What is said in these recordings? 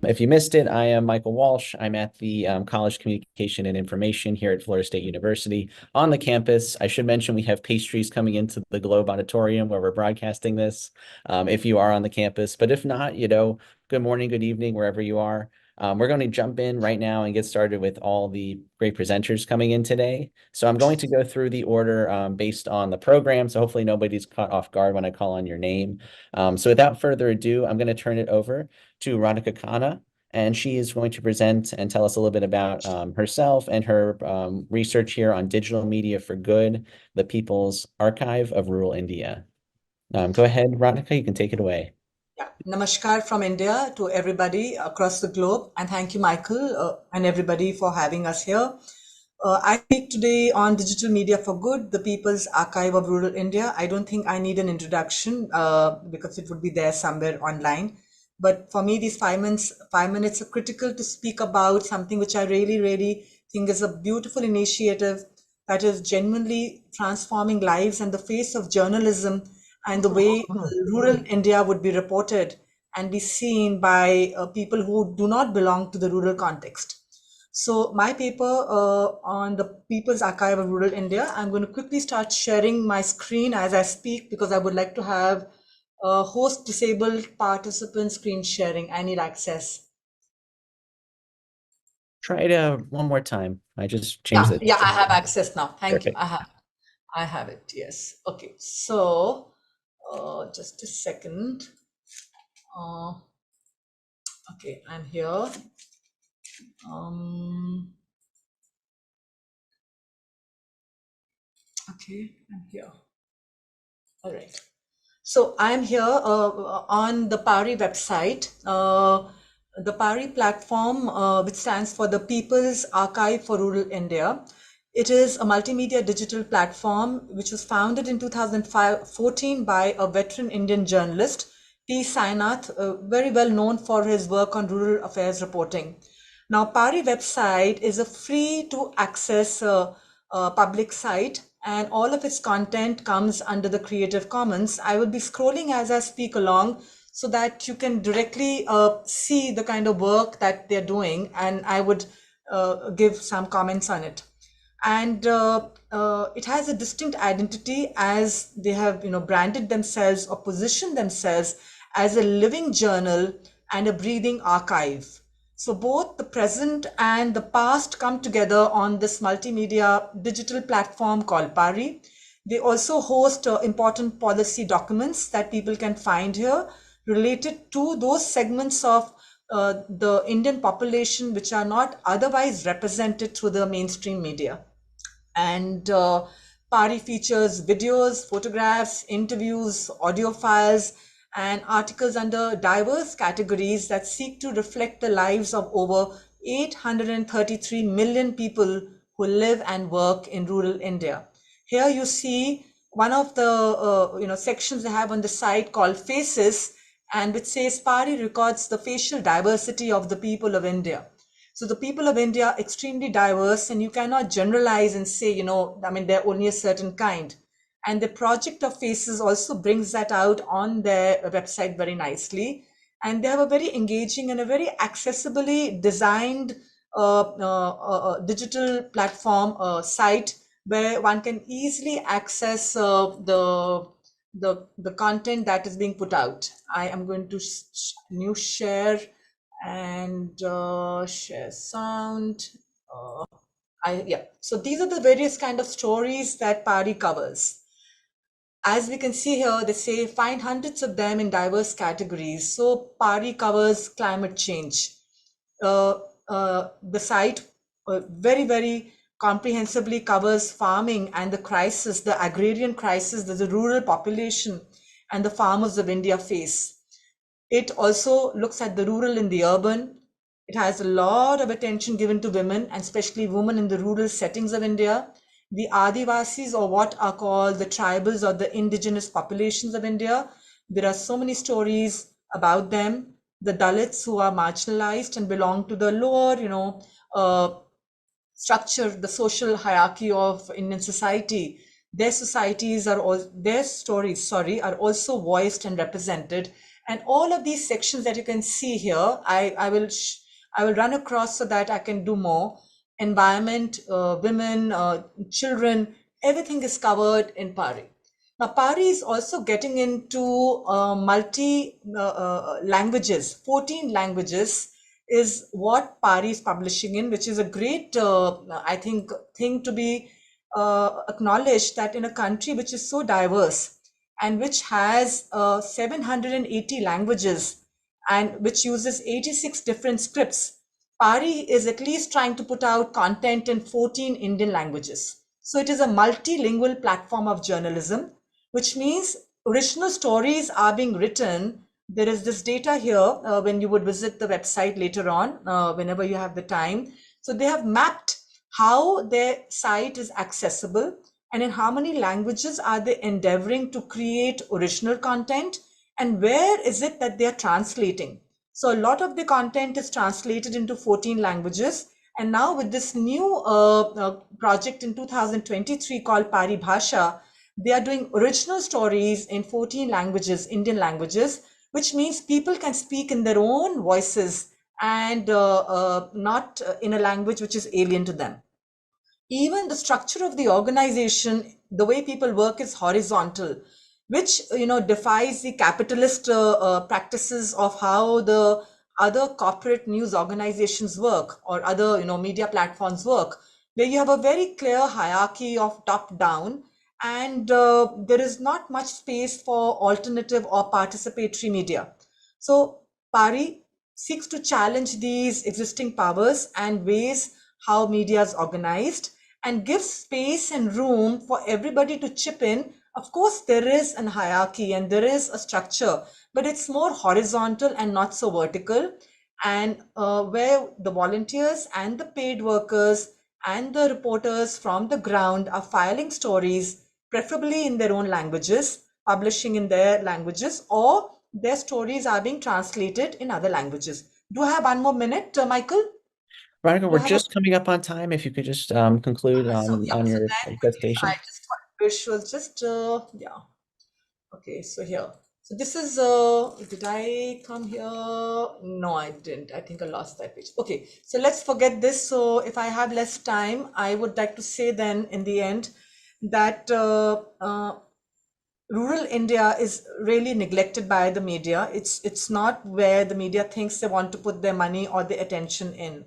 If you missed it, I am Michael Walsh. I'm at the College Communication and Information here at Florida State University on the campus. I should mention we have pastries coming into the Globe Auditorium where we're broadcasting this, if you are on the campus. But if not, good morning, good evening, wherever you are. We're going to jump in right now and get started with all the great presenters coming in today. So I'm going to go through the order based on the program. So hopefully nobody's caught off guard when I call on your name. So without further ado, I'm going to turn it over to Radhika Khanna, and she is going to present and tell us a little bit about herself and her research here on digital media for good, the People's Archive of Rural India. Go ahead, Radhika, you can take it away. Yeah. Namaskar from India to everybody across the globe. And thank you, Michael, and everybody for having us here. I speak today on digital media for good, the People's Archive of Rural India. I don't think I need an introduction because it would be there somewhere online. But for me, these 5 minutes are critical to speak about something which I really, really think is a beautiful initiative that is genuinely transforming lives and the face of journalism and the way rural India would be reported and be seen by people who do not belong to the rural context. So my paper on the People's Archive of Rural India, I'm going to quickly start sharing my screen as I speak because I would like to have host disabled participant screen sharing. I need access. Try it one more time. I just changed Yeah, it. yeah, I have access now. Thank you. Perfect. I have it. Yes. Okay. So just a second. Uh, okay, I'm here. Um, okay, I'm here. All right. So I'm here on the PARI website, the PARI platform, which stands for the People's Archive for Rural India. It is a multimedia digital platform which was founded in 2014 by a veteran Indian journalist, P. Sainath, very well known for his work on rural affairs reporting. Now, PARI website is a free to access public site, and all of its content comes under the Creative Commons. I will be scrolling as I speak along so that you can directly see the kind of work that they're doing, and I would give some comments on it. And it has a distinct identity as they have, branded themselves or positioned themselves as a living journal and a breathing archive. So both the present and the past come together on this multimedia digital platform called PARI. They also host important policy documents that people can find here related to those segments of the Indian population which are not otherwise represented through the mainstream media. And PARI features videos, photographs, interviews, audio files, and articles under diverse categories that seek to reflect the lives of over 833 million people who live and work in rural India. Here you see one of the sections they have on the site called Faces, and which says PARI records the facial diversity of the people of India. So the people of India are extremely diverse, and you cannot generalize and say, they're only a certain kind. And the project of Faces also brings that out on their website very nicely. And they have a very engaging and a very accessibly designed digital platform site where one can easily access the content that is being put out. I am going to new share and share sound. Yeah. So these are the various kind of stories that PARI covers. As we can see here, they say find hundreds of them in diverse categories. So PARI covers climate change. The site very, very comprehensively covers farming and the crisis, the agrarian crisis that the rural population and the farmers of India face. It also looks at the rural and the urban. It has a lot of attention given to women, and especially women in the rural settings of India. The Adivasis, or what are called the tribals or the indigenous populations of India. There are so many stories about them. The Dalits, who are marginalized and belong to the lower, structure, the social hierarchy of Indian society. Their societies are all, their stories, sorry, are also voiced and represented. And all of these sections that you can see here, I will run across so that I can do more. Environment, women, children, everything is covered in PARI. Now, PARI is also getting into multi languages. 14 languages is what PARI is publishing in, which is a great, I think, thing to be acknowledged, that in a country which is so diverse and which has 780 languages and which uses 86 different scripts, PARI is at least trying to put out content in 14 Indian languages. So it is a multilingual platform of journalism, which means original stories are being written. There is this data here when you would visit the website later on, whenever you have the time. So they have mapped how their site is accessible and in how many languages are they endeavoring to create original content, and where is it that they are translating. So a lot of the content is translated into 14 languages. And now with this new project in 2023 called Pari Bhasha, they are doing original stories in 14 languages, Indian languages, which means people can speak in their own voices and not in a language which is alien to them. Even the structure of the organization, the way people work is horizontal, which defies the capitalist practices of how the other corporate news organizations work or other media platforms work, where you have a very clear hierarchy of top down, and there is not much space for alternative or participatory media. So Pari seeks to challenge these existing powers and ways how media is organized, and give space and room for everybody to chip in. Of course, there is an hierarchy and there is a structure, but it's more horizontal and not so vertical. And where the volunteers and the paid workers and the reporters from the ground are filing stories, preferably in their own languages, publishing in their languages, or their stories are being translated in other languages. Do I have one more minute, Michael? Veronica, Do we're I have a just coming up on time. If you could just conclude so yeah, on so your then I presentation. just want visuals, just yeah. Okay, so here. So this is did I come here? No, I didn't. I think I lost that page. Okay, so let's forget this. So if I have less time, I would like to say then in the end that rural India is really neglected by the media. It's not where the media thinks they want to put their money or their attention in.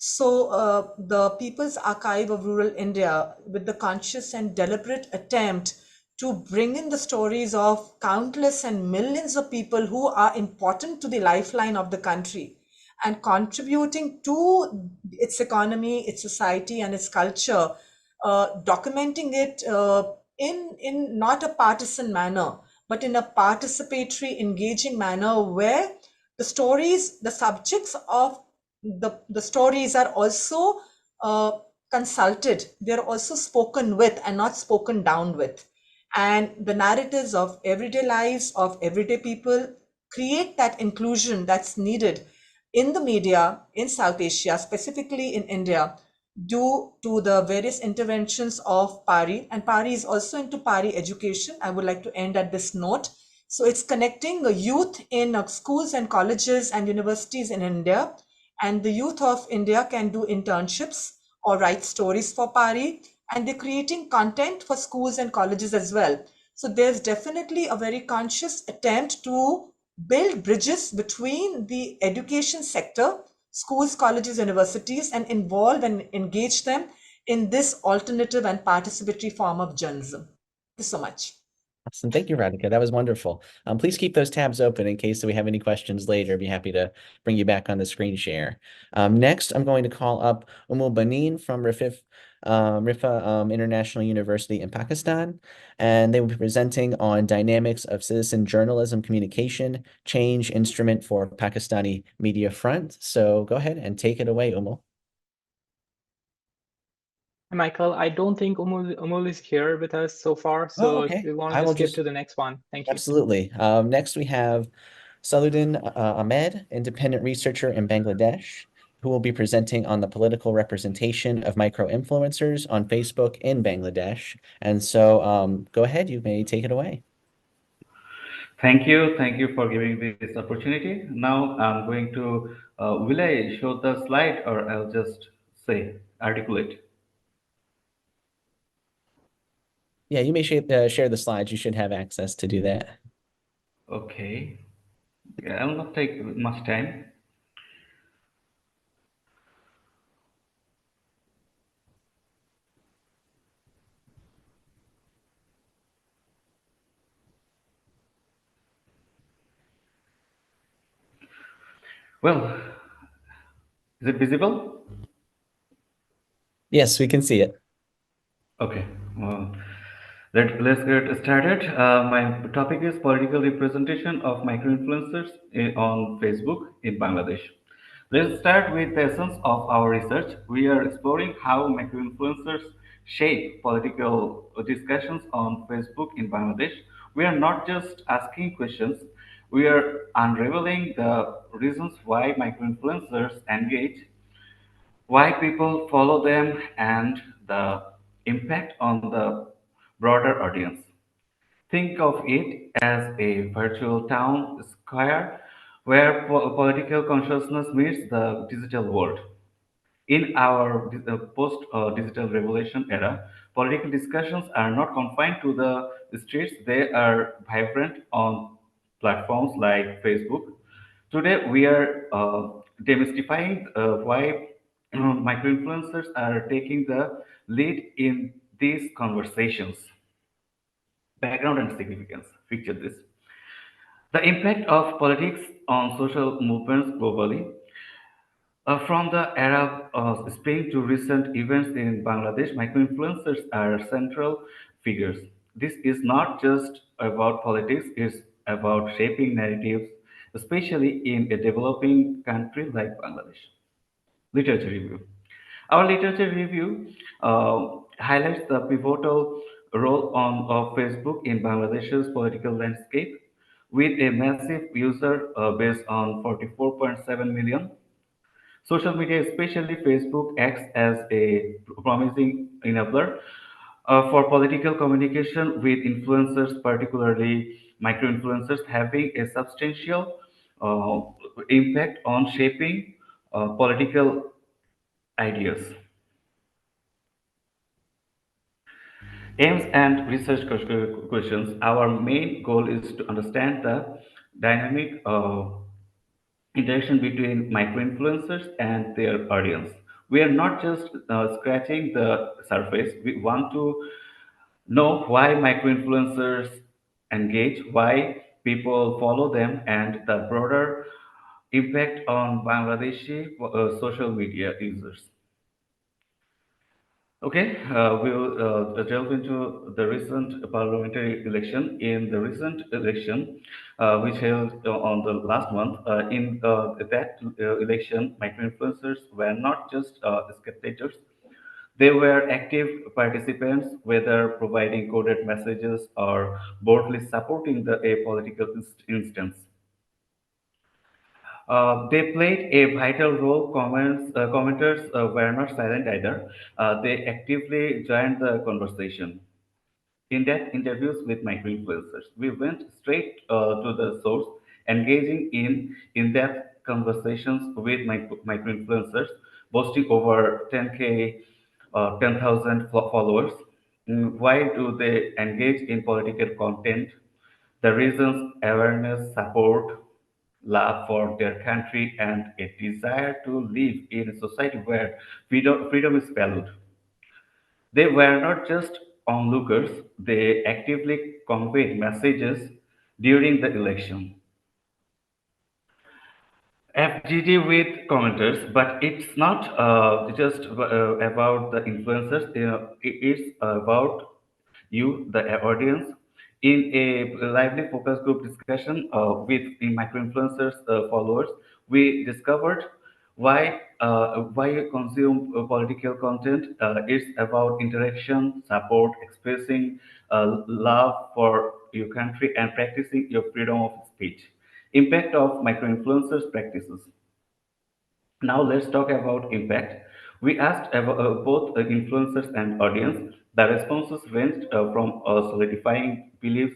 So the People's Archive of Rural India, with the conscious and deliberate attempt to bring in the stories of countless and millions of people who are important to the lifeline of the country and contributing to its economy, its society, and its culture, documenting it in not a partisan manner, but in a participatory, engaging manner, where the stories, the subjects of the stories are also consulted. They're also spoken with and not spoken down with. And the narratives of everyday lives of everyday people create that inclusion that's needed in the media in South Asia, specifically in India, due to the various interventions of PARI. And PARI is also into PARI education. I would like to end at this note. So it's connecting youth in schools and colleges and universities in India. And the youth of India can do internships or write stories for PARI. And they're creating content for schools and colleges as well. So there's definitely a very conscious attempt to build bridges between the education sector, schools, colleges, universities, and involve and engage them in this alternative and participatory form of journalism. Thank you so much. Awesome. Thank you, Radhika. That was wonderful. Please keep those tabs open in case we have any questions later. Be happy to bring you back on the screen share. Next, I'm going to call up Umul Banin from Rifa International University in Pakistan, and they will be presenting on dynamics of citizen journalism communication, change instrument for Pakistani media front. So go ahead and take it away, Umul. Michael, I don't think Umul is here with us so far, so Oh, if okay. you want I to will just skip just to the next one. Thank you. absolutely. Next, we have Saluddin Ahmed, independent researcher in Bangladesh, who will be presenting on the political representation of micro-influencers on Facebook in Bangladesh. And so go ahead, you may take it away. Thank you for giving this opportunity. Now I'm going to, will I show the slide or I'll just say, articulate? Yeah, you may share the slides. You should have access to do that. Okay. Yeah, I'll not take much time. Well, is it visible? Yes, we can see it. Okay. Well, let's get started. My topic is political representation of micro-influencers on Facebook in Bangladesh. Let's start with the essence of our research. We are exploring how micro-influencers shape political discussions on Facebook in Bangladesh. We are not just asking questions, we are unraveling the reasons why micro-influencers engage, why people follow them, and the impact on the broader audience. Think of it as a virtual town square where political consciousness meets the digital world. In our post-digital revolution era, political discussions are not confined to the streets, they are vibrant on platforms like Facebook. Today, we are demystifying why micro-influencers are taking the lead in these conversations. Background and significance. Picture this. The impact of politics on social movements globally. From the Arab Spring to recent events in Bangladesh, micro-influencers are central figures. This is not just about politics, it's about shaping narratives, especially in a developing country like Bangladesh. Literature review. Our literature review highlights the pivotal role of Facebook in Bangladesh's political landscape. With a massive user base on 44.7 million, social media, especially Facebook, acts as a promising enabler for political communication with influencers, particularly micro-influencers, having a substantial uh, impact on shaping political ideas. Aims and research questions. Our main goal is to understand the dynamic interaction between micro-influencers and their audience. We are not just scratching the surface. We want to know why micro-influencers engage, why people follow them, and the broader impact on Bangladeshi social media users. Okay, we'll delve into the recent parliamentary election. In the recent election, which held on the last month, in that election, micro-influencers were not just spectators, they were active participants, whether providing coded messages or boldly supporting a political instance. They played a vital role. Commenters were not silent either. They actively joined the conversation. In-depth interviews with micro-influencers. We went straight to the source, engaging in in-depth conversations with micro-influencers, boasting over 10,000 followers. Why do they engage in political content? The reasons: awareness, support, love for their country, and a desire to live in a society where freedom is valued. They were not just onlookers, they actively conveyed messages during the election. FGD with commenters, but it's not just about the influencers. It's about you, the audience. In a lively focus group discussion with in micro influencers followers, we discovered why you consume political content. It's about interaction, support, expressing love for your country, and practicing your freedom of speech. Impact of micro influencers practices. Now let's talk about impact. We asked both influencers and audience. The responses ranged from solidifying beliefs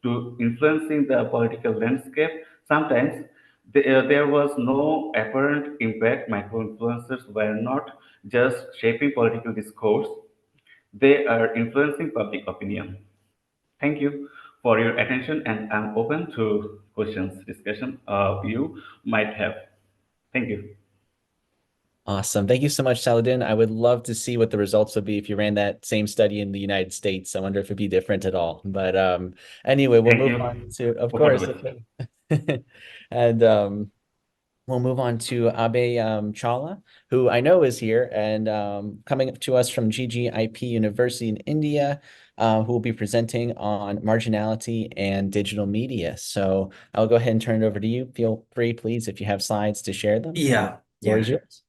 to influencing the political landscape. Sometimes there was no apparent impact. Micro-influencers were not just shaping political discourse, they are influencing public opinion. Thank you for your attention, and I'm open to questions, discussion you might have. Thank you. Awesome. Thank you so much, Saladin. I would love to see what the results would be if you ran that same study in the United States. I wonder if it'd be different at all. But anyway, we'll Thank move you. on to, of Over course, to it. okay. And we'll move on to Abe Chawla, who I know is here and coming to us from GGIP University in India, who will be presenting on marginality and digital media. So I'll go ahead and turn it over to you. Feel free, please, if you have slides to share them. Yeah, The floor is yeah. yours.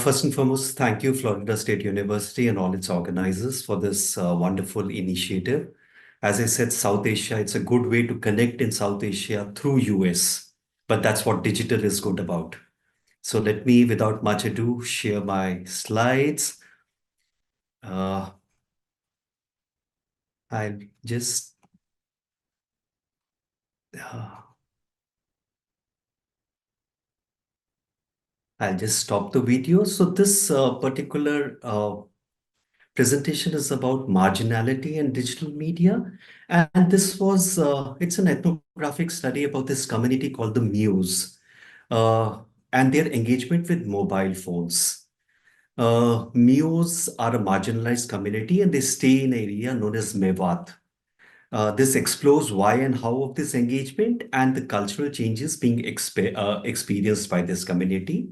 First and foremost, thank you, Florida State University and all its organizers for this wonderful initiative. As I said, South Asia, it's a good way to connect in South Asia through US, but that's what digital is good about. So let me, without much ado, share my slides. I'll just I'll just stop the video. So this particular presentation is about marginality and digital media. And this was, it's an ethnographic study about this community called the Muse and their engagement with mobile phones. Muse are a marginalized community and they stay in an area known as Mewat. This explores why and how of this engagement and the cultural changes being experienced by this community.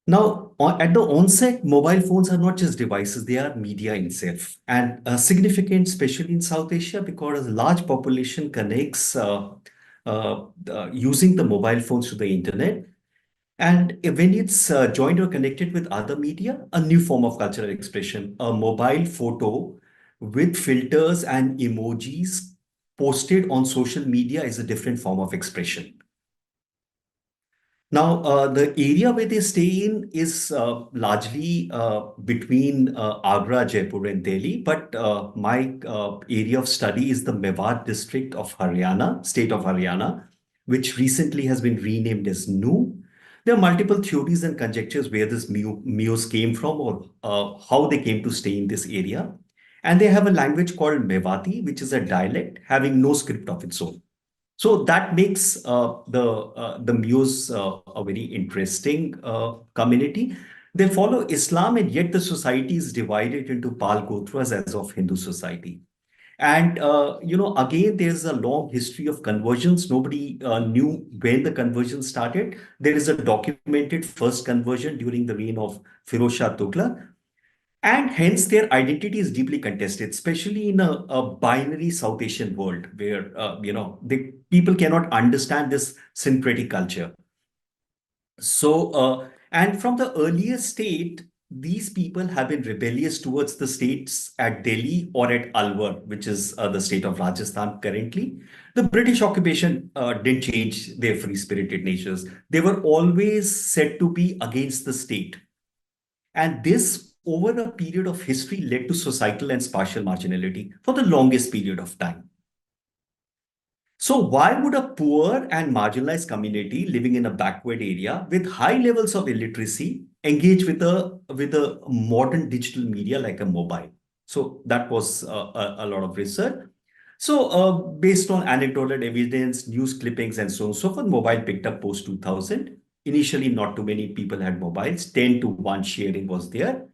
Now, at the onset, mobile phones are not just devices, they are media itself. And significant, especially in South Asia, because a large population connects using the mobile phones to the internet. And when it's joined or connected with other media, a new form of cultural expression, a mobile photo with filters and emojis posted on social media is a different form of expression. Now, the area where they stay in is largely between Agra, Jaipur, and Delhi. But my area of study is the Mewat district of Haryana, state of Haryana, which recently has been renamed as Nu. There are multiple theories and conjectures where this Meos came from or how they came to stay in this area. And they have a language called Mewati, which is a dialect having no script of its own. So that makes the Muse a very interesting community. They follow Islam, and yet the society is divided into Pal Gotras as of Hindu society. And again, there's a long history of conversions. Nobody knew when the conversion started. There is a documented first conversion during the reign of Firoz Shah Tughlaq. And hence their identity is deeply contested, especially in a binary South Asian world where, people cannot understand this syncretic culture. So, and from the earlier state, these people have been rebellious towards the states at Delhi or at Alwar, which is the state of Rajasthan currently. The British occupation didn't change their free-spirited natures. They were always said to be against the state. And this over a period of history led to societal and spatial marginality for the longest period of time. So why would a poor and marginalized community living in a backward area with high levels of illiteracy engage with a modern digital media like a mobile? So that was a lot of research. So based on anecdotal evidence, news clippings, and so on and so forth, mobile picked up post 2000. Initially, not too many people had mobiles. 10-to-1 sharing was there.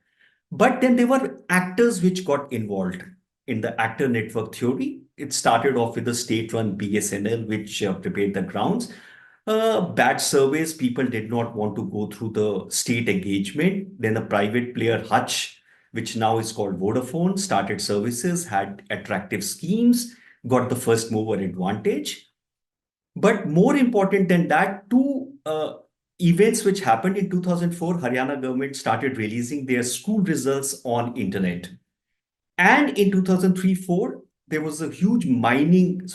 But then there were actors which got involved in the actor network theory. It started off with the state-run BSNL, which prepared the grounds. Bad surveys, people did not want to go through the state engagement. Then a private player, Hutch, which now is called Vodafone, started services, had attractive schemes, got the first mover advantage. But more important than that, two events which happened in 2004, Haryana government started releasing their school results on internet. And in 2003-4, there was a huge mining,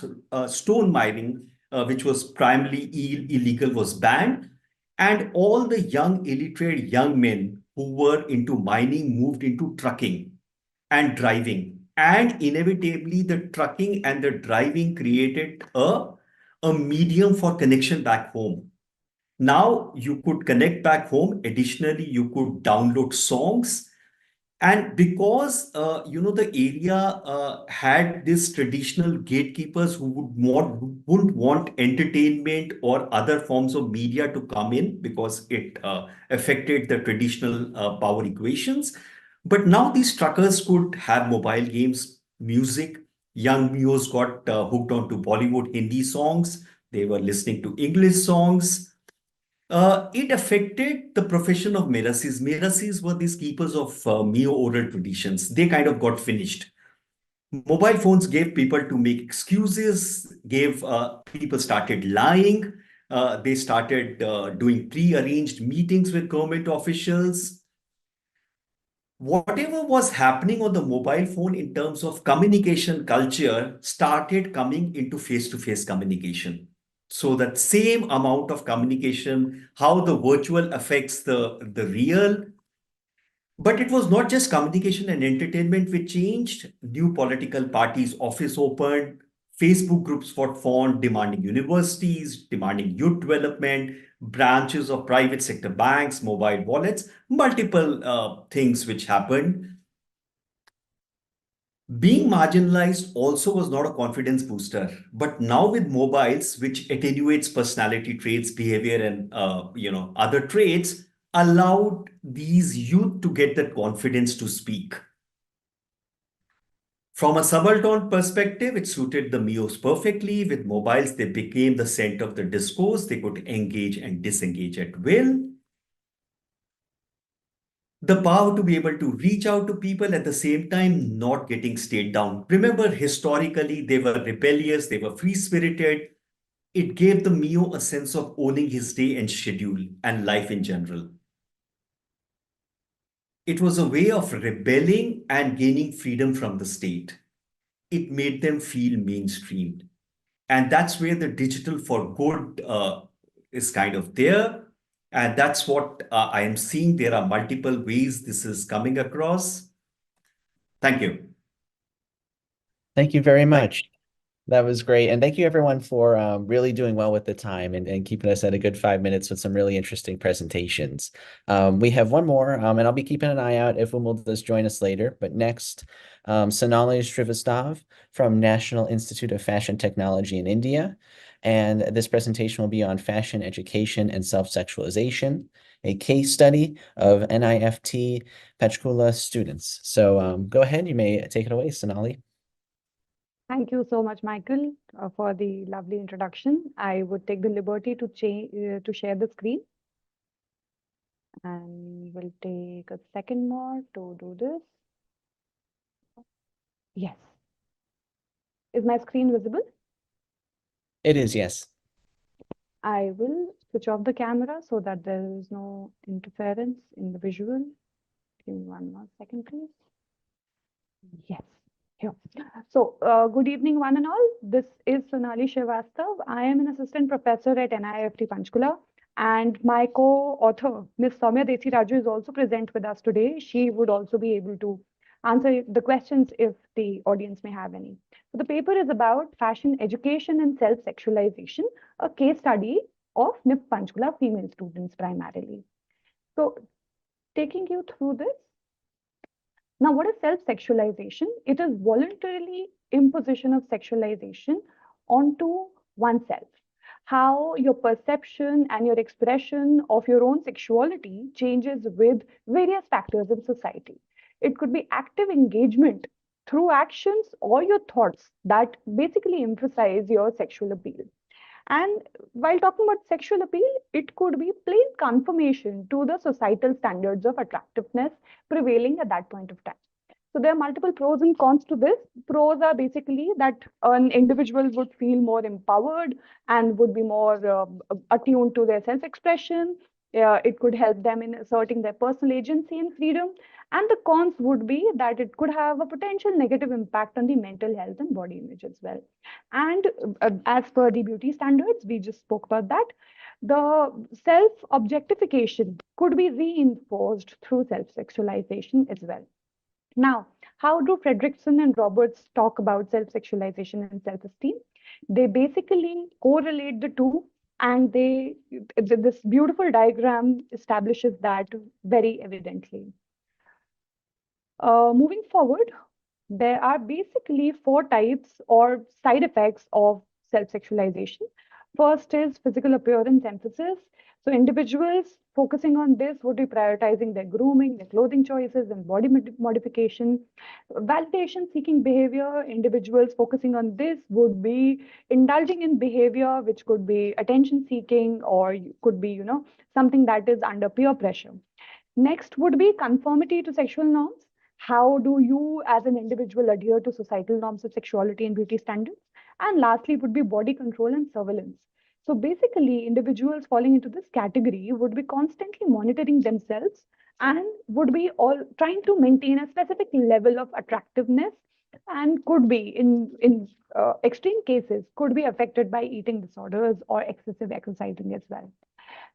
stone mining, which was primarily illegal, was banned. And all the young illiterate young men who were into mining moved into trucking and driving. and inevitably the trucking and the driving created a medium for connection back home. Now you could connect back home. Additionally, you could download songs. And because the area had these traditional gatekeepers who wouldn't want entertainment or other forms of media to come in because it affected the traditional power equations. But now these truckers could have mobile games, music. Young Meos got hooked onto Bollywood Hindi songs. They were listening to English songs. It affected the profession of Merasis. Merasis were these keepers of Mio oral traditions. They kind of got finished. Mobile phones gave people to make excuses, gave people started lying. They started doing pre-arranged meetings with government officials. Whatever was happening on the mobile phone in terms of communication culture started coming into face-to-face communication. So that same amount of communication, how the virtual affects the real. But it was not just communication and entertainment which changed. New political parties' office opened, Facebook groups were formed demanding universities, demanding youth development, branches of private sector banks, mobile wallets, multiple things which happened. Being marginalized also was not a confidence booster, but now with mobiles, which attenuates personality traits, behavior, and other traits, allowed these youth to get that confidence to speak. From a subaltern perspective, it suited the Mios perfectly. With mobiles, they became the center of the discourse. They could engage and disengage at will. The power to be able to reach out to people at the same time, not getting stayed down. Remember, historically, they were rebellious, they were free-spirited. It gave the Mio a sense of owning his day and schedule and life in general. It was a way of rebelling and gaining freedom from the state. It made them feel mainstreamed. And that's where the digital for good is kind of there. And that's what I am seeing. There are multiple ways this is coming across. Thank you. Thank you very much. That was great. And thank you everyone for really doing well with the time and keeping us at a good 5 minutes with some really interesting presentations. We have one more, and I'll be keeping an eye out if Umul does join us later. But next, Sonali Srivastava from National Institute of Fashion Technology in India. And this presentation will be on fashion education and self-sexualization, a case study of NIFT Panchkula students. So go ahead, you may take it away, Sonali. Thank you so much, Michael, for the lovely introduction. I would take the liberty to share the screen. And we'll take a second more to do this. Yes. Is my screen visible? It is, yes. I will switch off the camera so that there is no interference in the visual. Give me one more second, please. Yes. Here. So, good evening, one and all. This is Sonali Srivastava. I am an assistant professor at NIFT Panchkula, and my co-author, Ms. Soumya Desiraju, is also present with us today. She would also be able to answer the questions if the audience may have any. So, the paper is about fashion education and self-sexualization, a case study of NIFT Panchkula female students primarily. So, taking you through this. Now, what is self-sexualization? It is voluntarily imposition of sexualization onto oneself. How your perception and your expression of your own sexuality changes with various factors in society. It could be active engagement through actions or your thoughts that basically emphasize your sexual appeal. And while talking about sexual appeal, it could be plain confirmation to the societal standards of attractiveness prevailing at that point of time. So there are multiple pros and cons to this. Pros are basically that an individual would feel more empowered and would be more attuned to their self-expression. It could help them in asserting their personal agency and freedom. And the cons would be that it could have a potential negative impact on the mental health and body image as well. And as per the beauty standards, we just spoke about that, the self-objectification could be reinforced through self-sexualization as well. Now, How do Fredrickson and Roberts talk about self-sexualization and self-esteem? They basically correlate the two, and this beautiful diagram establishes that very evidently. Moving forward, there are basically 4 types or side effects of self-sexualization. First is physical appearance emphasis. So individuals focusing on this would be prioritizing their grooming, their clothing choices, and body modification. Validation seeking behavior, individuals focusing on this would be indulging in behavior which could be attention seeking, or could be, something that is under peer pressure. Next would be conformity to sexual norms. How do you as an individual adhere to societal norms of sexuality and beauty standards? And lastly would be body control and surveillance. So basically, individuals falling into this category would be constantly monitoring themselves and would be all trying to maintain a specific level of attractiveness, and could be in extreme cases could be affected by eating disorders or excessive exercising as well.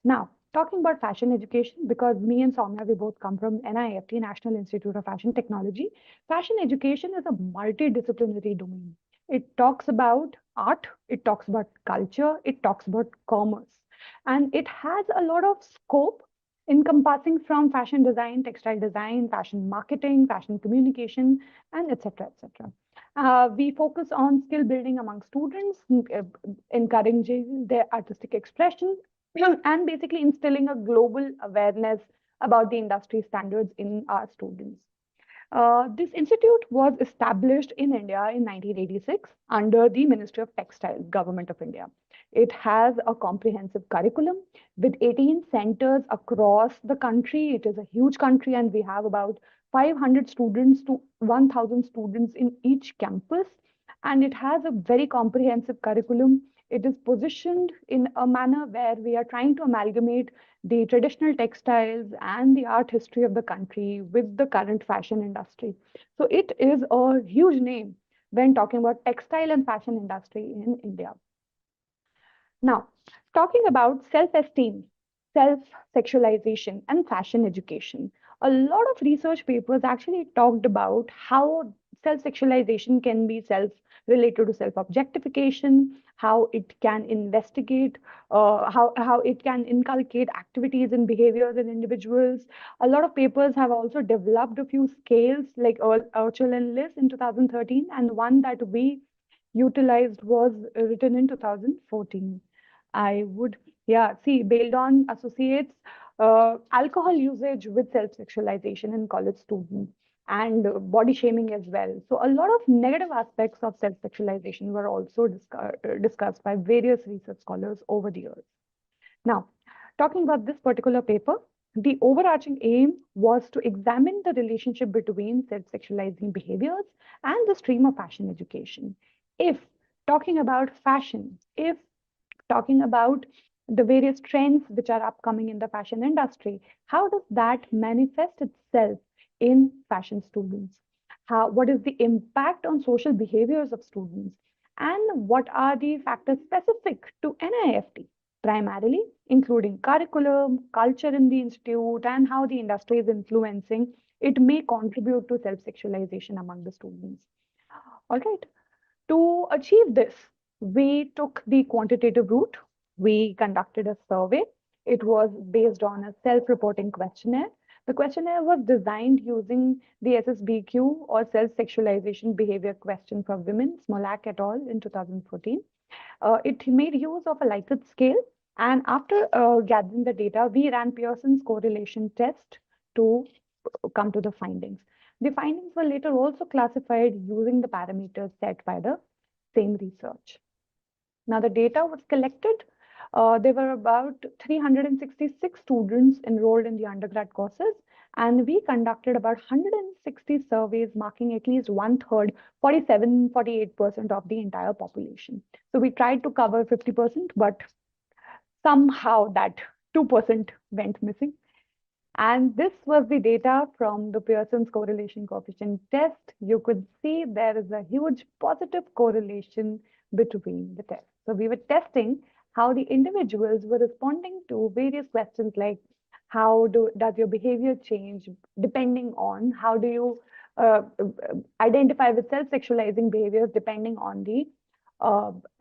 Now, talking about fashion education, because me and Soumya, we both come from NIFT, National Institute of Fashion Technology. Fashion education is a multidisciplinary domain. It talks about art, it talks about culture, it talks about commerce. And it has a lot of scope encompassing from fashion design, textile design, fashion marketing, fashion communication, and etc. etc. We focus on skill building among students, encouraging their artistic expression, and basically instilling a global awareness about the industry standards in our students. This institute was established in India in 1986 under the Ministry of Textiles, Government of India. It has a comprehensive curriculum with 18 centers across the country. It is a huge country, and we have about 500 students to 1,000 students in each campus. And it has a very comprehensive curriculum. It is positioned in a manner where we are trying to amalgamate the traditional textiles and the art history of the country with the current fashion industry. So it is a huge name when talking about textile and fashion industry in India. Now, talking about self-esteem, self-sexualization, and fashion education, a lot of research papers actually talked about how self-sexualization can be related to self-objectification, how it can investigate, how it can inculcate activities and behaviors in individuals. A lot of papers have also developed a few scales like Urchel and Liss in 2013, and one that we utilized was written in 2014. I would, Baldon associates alcohol usage with self-sexualization in college students, and body shaming as well. So a lot of negative aspects of self-sexualization were also discussed by various research scholars over the years. Now, talking about this particular paper, the overarching aim was to examine the relationship between self-sexualizing behaviors and the stream of fashion education. If talking about fashion, if talking about the various trends which are upcoming in the fashion industry, how does that manifest itself in fashion students? What is the impact on social behaviors of students? And what are the factors specific to NIFT, primarily including curriculum, culture in the institute, and how the industry is influencing it may contribute to self-sexualization among the students. All right. To achieve this, we took the quantitative route. We conducted a survey. It was based on a self-reporting questionnaire. The questionnaire was designed using the SSBQ, or Self-Sexualization Behavior Question for Women, Smolak et al. In 2014. It made use of a Likert scale. And after gathering the data, we ran Pearson's correlation test to come to the findings. The findings were later also classified using the parameters set by the same research. Now, the data was collected. There were about 366 students enrolled in the undergrad courses, and we conducted about 160 surveys, marking at least 1/3, 47, 48% of the entire population. So we tried to cover 50%, but somehow that 2% went missing. And this was the data from the Pearson's correlation coefficient test. You could see there is a huge positive correlation between the tests. So we were testing how the individuals were responding to various questions like, how does your behavior change depending on how do you identify with self-sexualizing behaviors depending on the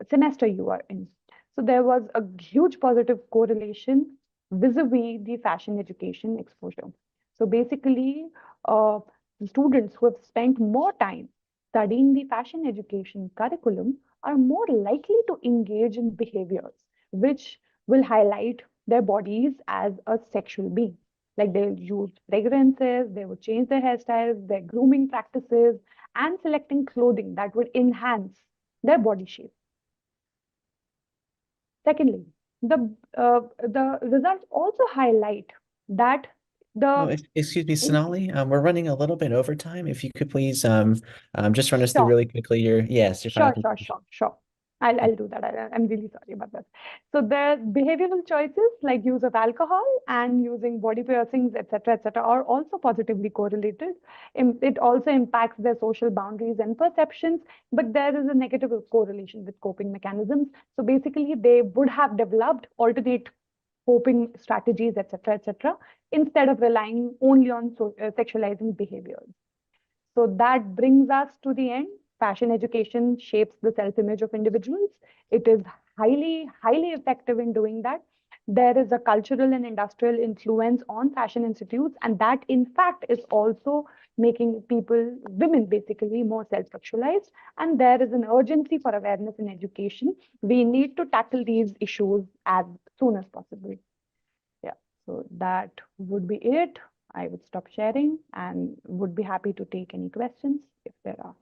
semester you are in. So there was a huge positive correlation vis-a-vis the fashion education exposure. So basically, the students who have spent more time studying the fashion education curriculum are more likely to engage in behaviors which will highlight their bodies as a sexual being. Like they'll use fragrances, they would change their hairstyles, their grooming practices, and selecting clothing that would enhance their body shape. Secondly, the results also highlight that Oh, the excuse me, in, Sonali. We're running a little bit over time. If you could please just run us through sure, really quickly your final conclusion. sure. I'll do that. I'm really sorry about that. So the behavioral choices like use of alcohol and using body piercings, etc., are also positively correlated. It also impacts their social boundaries and perceptions, but there is a negative correlation with coping mechanisms. So basically, they would have developed alternate coping strategies, etc., instead of relying only on sexualizing behaviors. So that brings us to the end. Fashion education shapes the self-image of individuals. It is highly, highly effective in doing that. There is a cultural and industrial influence on fashion institutes, and that in fact is also making people, women basically, more self-sexualized. And there is an urgency for awareness in education. We need to tackle these issues as soon as possible. Yeah, so that would be it. I would stop sharing and would be happy to take any questions if there are.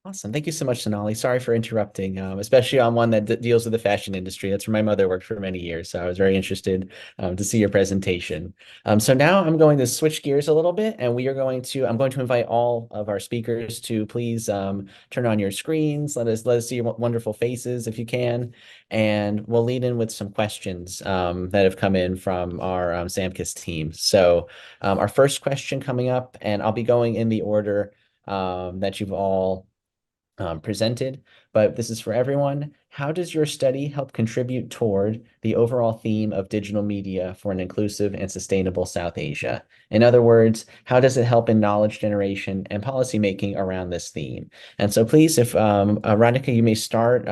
Awesome. Thank you so much, Sonali. Sorry for interrupting, especially on one that deals with the fashion industry. That's where my mother worked for many years. So I was very interested to see your presentation. So now I'm going to switch gears a little bit, and I'm going to invite all of our speakers to please turn on your screens. Let us see your wonderful faces if you can. And we'll lead in with some questions that have come in from our SAMKIS team. So our first question coming up, and I'll be going in the order that you've all presented, but this is for everyone. How does your study help contribute toward the overall theme of digital media for an inclusive and sustainable South Asia? In other words, how does it help in knowledge generation and policymaking around this theme? And so please, if Radhika, you may start,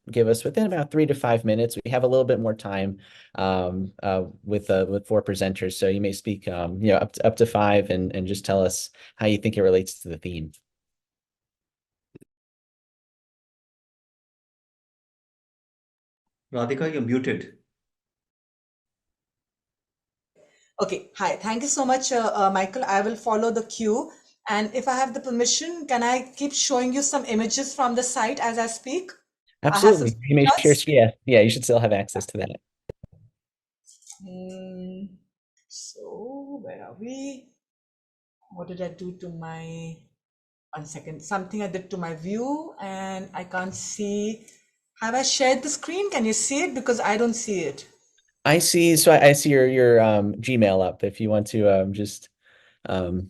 give us within about 3 to 5 minutes. We have a little bit more time with 4 presenters, so you may speak up to 5 and just tell us how you think it relates to the theme. Radhika, you're muted. Okay, hi. Thank you so much, Michael. I will follow the cue. And if I have the permission, can I keep showing you some images from the site as I speak? Absolutely. You may share. screenshots. Yeah, you should still have access to that. So where are we? What did I do to my, 1 second, something I did to my view and I can't see. Have I shared the screen? Can you see it? Because I don't see it. I see. So I see your Gmail up. If you want to just Oh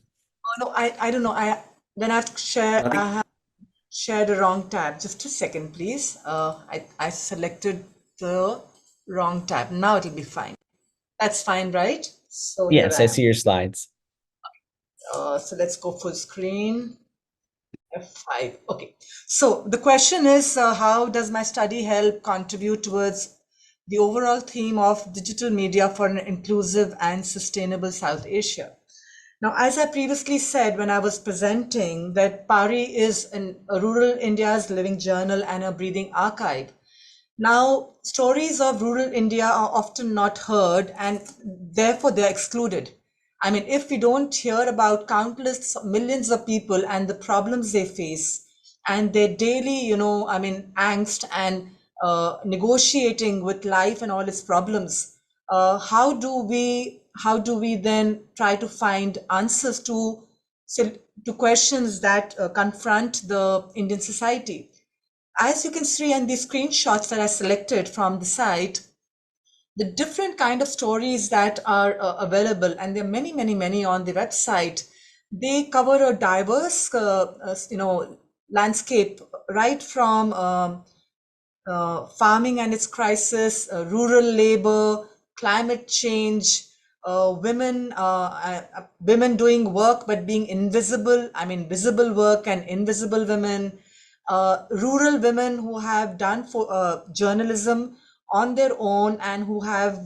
no, I don't know. Then I have to share. Radhika, I have shared the wrong tab. Just a second, please. I selected the wrong tab. Now it'll be fine. That's fine, right? So here yes, I I am. see your slides. So let's go full screen. F5. Okay. So the question is, how does my study help contribute towards the overall theme of digital media for an inclusive and sustainable South Asia? Now, as I previously said when I was presenting, that PARI is a rural India's living journal and a breathing archive. Now, stories of rural India are often not heard and therefore they're excluded. I mean, if we don't hear about countless millions of people and the problems they face and their daily, angst and negotiating with life and all its problems, how do we then try to find answers to questions that confront the Indian society? As you can see in the screenshots that I selected from the site, the different kind of stories that are available, and there are many, many, many on the website, they cover a diverse, landscape, right from farming and its crisis, rural labor, climate change, women doing work but being invisible. I mean, visible work and invisible women, rural women who have done for journalism on their own and who have,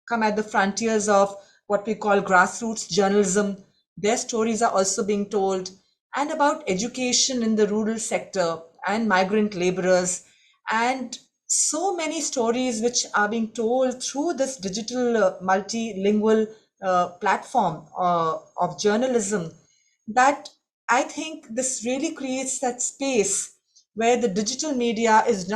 come at the frontiers of what we call grassroots journalism. Their stories are also being told, and about education in the rural sector and migrant laborers, and so many stories which are being told through this digital multilingual platform of journalism, that I think this really creates that space where the digital media is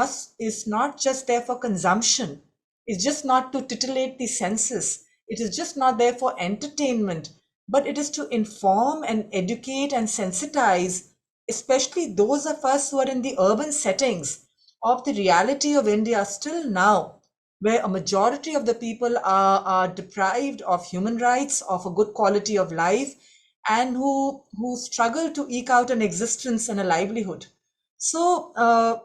not just there for consumption. It's just not to titillate the senses. It is just not there for entertainment, but it is to inform and educate and sensitize, especially those of us who are in the urban settings, of the reality of India still now, where a majority of the people are deprived of human rights, of a good quality of life, and who struggle to eke out an existence and a livelihood. So,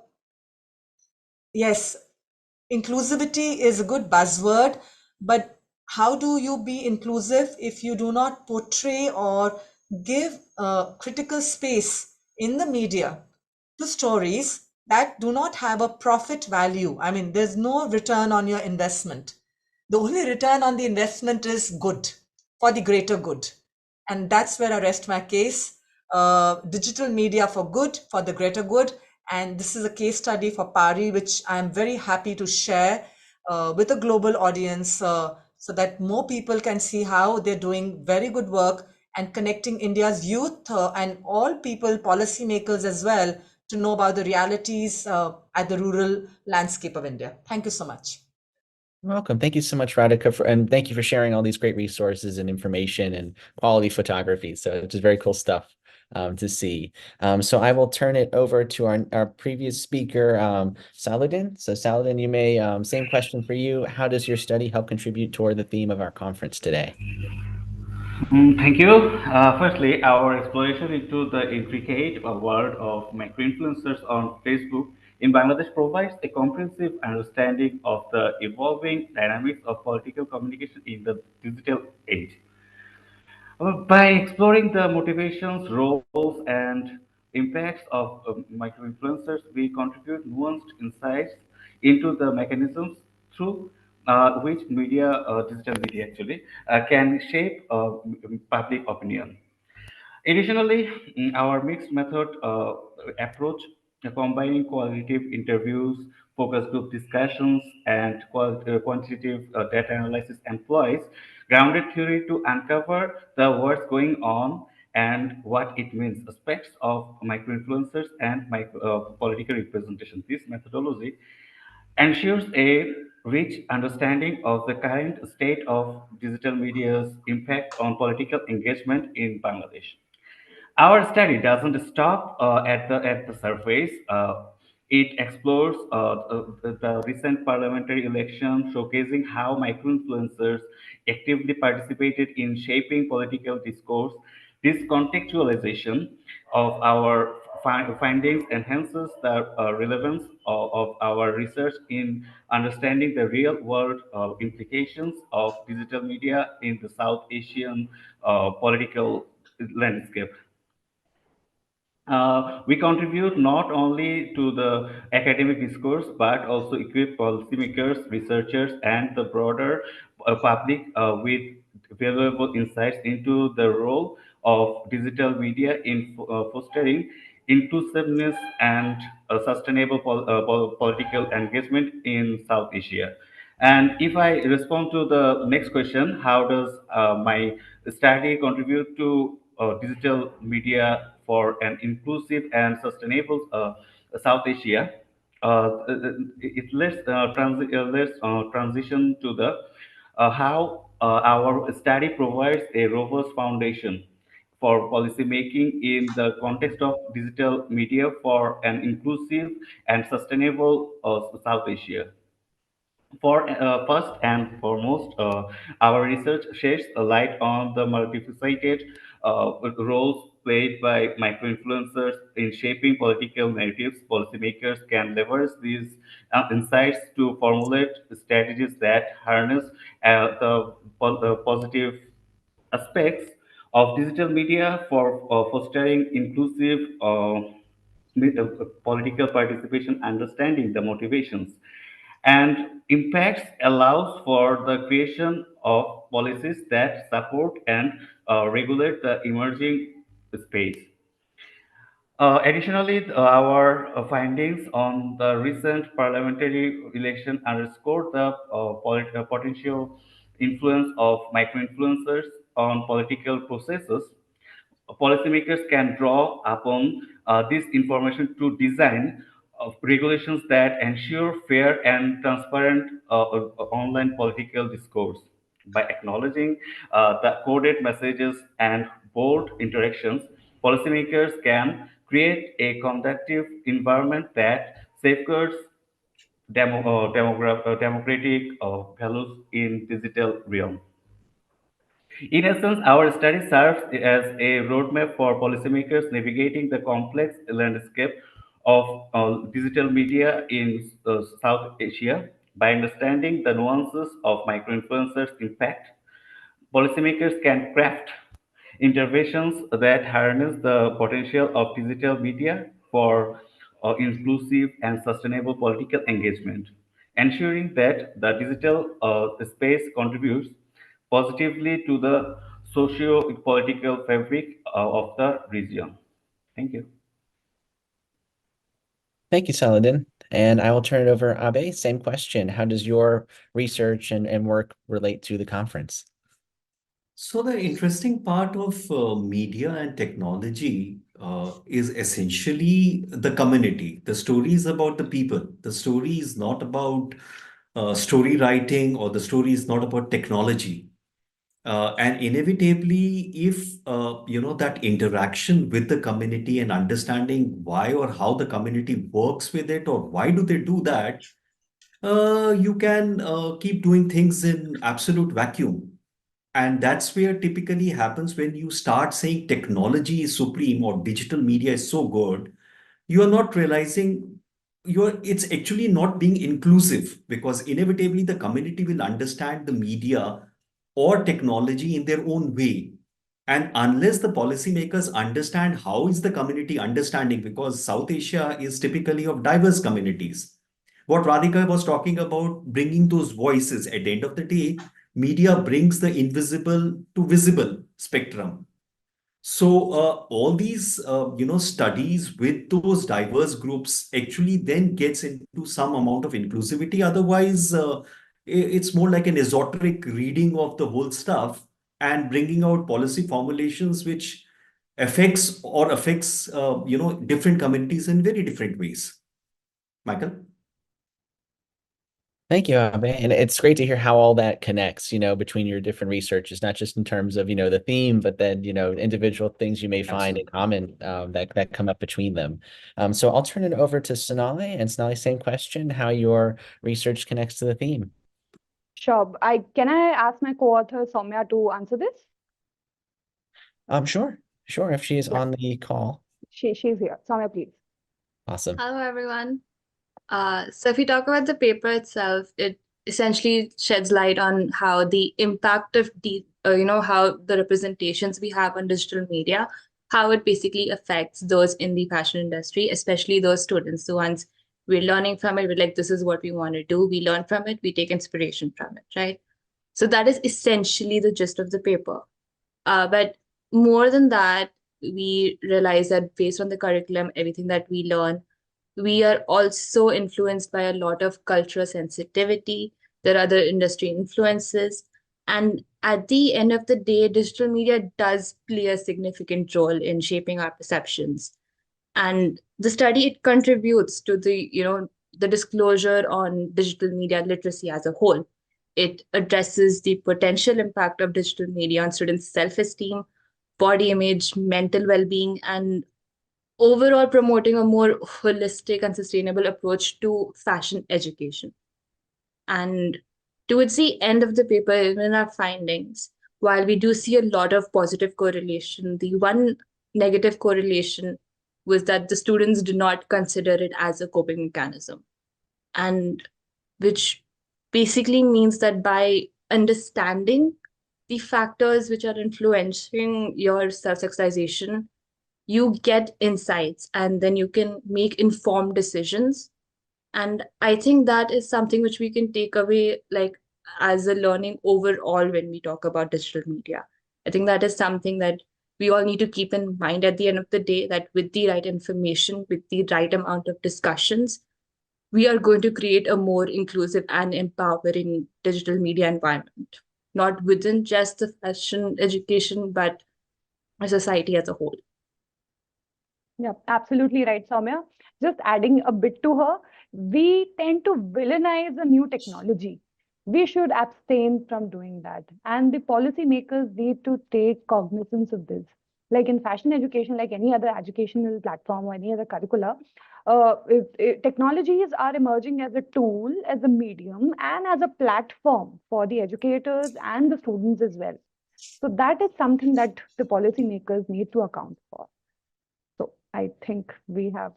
yes, inclusivity is a good buzzword, but how do you be inclusive if you do not portray or give critical space in the media to stories that do not have a profit value? I mean, there's no return on your investment. The only return on the investment is good, for the greater good. And that's where I rest my case. Digital media for good, for the greater good. And this is a case study for PARI, which I'm very happy to share with a global audience, so that more people can see how they're doing very good work and connecting India's youth and all people, policymakers as well, to know about the realities at the rural landscape of India. Thank you so much. Welcome. Thank you so much, Radhika, and thank you for sharing all these great resources and information and quality photography. So it's just very cool stuff to see. So I will turn it over to our previous speaker, Saladin. So Saladin, you may, same question for you. How does your study help contribute toward the theme of our conference today? Thank you. Firstly, our exploration into the intricate world of microinfluencers on Facebook in Bangladesh provides a comprehensive understanding of the evolving dynamics of political communication in the digital age. By exploring the motivations, roles, and impacts of microinfluencers, we contribute nuanced insights into the mechanisms through which digital media actually, can shape public opinion. Additionally, our mixed method approach, combining qualitative interviews, focus group discussions, and quantitative data analysis, employs grounded theory to uncover the what's going on and what it means, aspects of microinfluencers and political representation. This methodology ensures a rich understanding of the current state of digital media's impact on political engagement in Bangladesh. Our study doesn't stop at the surface. It explores the recent parliamentary election, showcasing how microinfluencers actively participated in shaping political discourse. This contextualization of our findings enhances the relevance of our research in understanding the real-world implications of digital media in the South Asian political landscape. We contribute not only to the academic discourse but also equip policymakers, researchers, and the broader public with valuable insights into the role of digital media in fostering inclusiveness and sustainable political engagement in South Asia. And if I respond to the next question, how does my study contribute to digital media for an inclusive and sustainable South Asia? Let's transition to the how our study provides a robust foundation for policymaking in the context of digital media for an inclusive and sustainable South Asia. For first and foremost, our research sheds a light on the multifaceted roles played by micro-influencers in shaping political narratives, policymakers can leverage these insights to formulate strategies that harness the positive aspects of digital media for fostering inclusive political participation, understanding the motivations and impacts allows for the creation of policies that support and regulate the emerging space. Additionally, our findings on the recent parliamentary election underscore the potential influence of micro-influencers on political processes. Policymakers can draw upon this information to design regulations that ensure fair and transparent online political discourse. By acknowledging the coded messages and bold interactions, policymakers can create a conducive environment that safeguards democratic values in digital realm. In essence, our study serves as a roadmap for policymakers navigating the complex landscape of digital media in South Asia. By understanding the nuances of micro-influencers' impact, policymakers can craft interventions that harness the potential of digital media for inclusive and sustainable political engagement, ensuring that the digital space contributes positively to the socio-political fabric of the region. Thank you. Thank you, Saladin. And I will turn it over, Abe. Same question. How does your research and work relate to the conference? So the interesting part of media and technology is essentially the community. The story is about the people. The story is not about story writing, or the story is not about technology. And inevitably, if that interaction with the community and understanding why or how the community works with it, or why do they do that, you can keep doing things in absolute vacuum. And that's where typically happens when you start saying technology is supreme or digital media is so good, you are not realizing it's actually not being inclusive, because inevitably the community will understand the media or technology in their own way. And unless the policymakers understand how is the community understanding, because South Asia is typically of diverse communities. What Radhika was talking about, bringing those voices, at the end of the day, media brings the invisible to visible spectrum. So all these studies with those diverse groups actually then gets into some amount of inclusivity. Otherwise, it's more like an esoteric reading of the whole stuff and bringing out policy formulations which affects different communities in very different ways. Michael? Thank you, Abe. And it's great to hear how all that connects, between your different researches, not just in terms of, the theme, but then, individual things you may find in common that come up between them. So I'll turn it over to Sonali. And Sonali, same question, how your research connects to the theme. Sure. Can I ask my co-author Soumya to answer this? Sure. If she is Yeah. on the call. She's here. Soumya, please. Awesome. Hello, everyone. So if we talk about the paper itself, it essentially sheds light on how the impact of how the representations we have on digital media, how it basically affects those in the fashion industry, especially those students, the ones we're learning from it. We're like, this is what we want to do. We learn from it. We take inspiration from it, right? So that is essentially the gist of the paper. But more than that, we realize that based on the curriculum, everything that we learn, we are also influenced by a lot of cultural sensitivity. There are other industry influences. And at the end of the day, digital media does play a significant role in shaping our perceptions. And the study, it contributes to the disclosure on digital media literacy as a whole. It addresses the potential impact of digital media on students' self-esteem, body image, mental well-being, and overall promoting a more holistic and sustainable approach to fashion education. And towards the end of the paper, in our findings, while we do see a lot of positive correlation, the one negative correlation was that the students did not consider it as a coping mechanism. And which basically means that by understanding the factors which are influencing your self-sexualization, you get insights and then you can make informed decisions. And I think that is something which we can take away like as a learning overall when we talk about digital media. I think that is something that we all need to keep in mind at the end of the day, that with the right information, with the right amount of discussions, we are going to create a more inclusive and empowering digital media environment, not within just the fashion education, but a society as a whole. Yeah, absolutely right, Soumya. Just adding a bit to her, we tend to villainize a new technology. We should abstain from doing that. And the policymakers need to take cognizance of this. Like in fashion education, like any other educational platform or any other curricula, technologies are emerging as a tool, as a medium, and as a platform for the educators and the students as well. So that is something that the policymakers need to account for. So I think we have